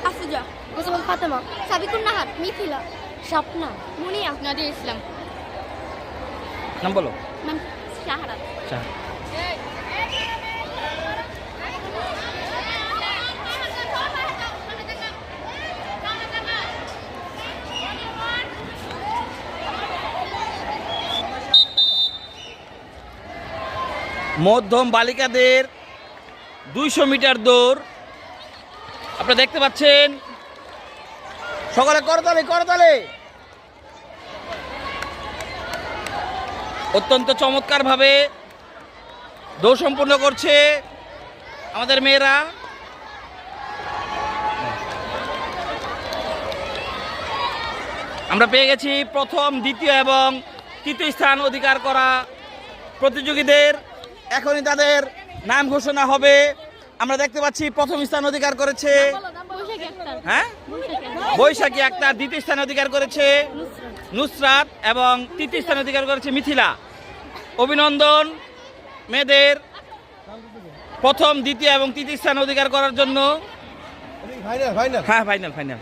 আফুজা, মুসলমান ফাতেমা, সাবিকুন নাহার, মিথিলা, স্বপ্না, মুনিয়া, নাদিয়া ইসলাম। নাম বলো। নাম শাহরাত। মধ্যম বালিকাদের 200 মিটার দৌড় আপনারা দেখতে পাচ্ছেন। সকালে করতালি করতালি। অত্যন্ত চমৎকারভাবে দৌড় সম্পূর্ণ করছে আমাদের মেয়েরা। আমরা পেয়ে গেছি প্রথম, দ্বিতীয় এবং তৃতীয় স্থান অধিকার করা প্রতিযোগীদের। এখনই তাদের নাম ঘোষণা হবে। আমরা দেখতে পাচ্ছি প্রথম স্থান অধিকার করেছে হ্যাঁ বৈশাখী আক্তার, দ্বিতীয় স্থান অধিকার করেছে নুসরাত এবং তৃতীয় স্থান অধিকার করেছে মিথিলা। অভিনন্দন মেয়েদের প্রথম, দ্বিতীয় এবং তৃতীয় স্থান অধিকার করার জন্য। হ্যাঁ, ফাইনাল।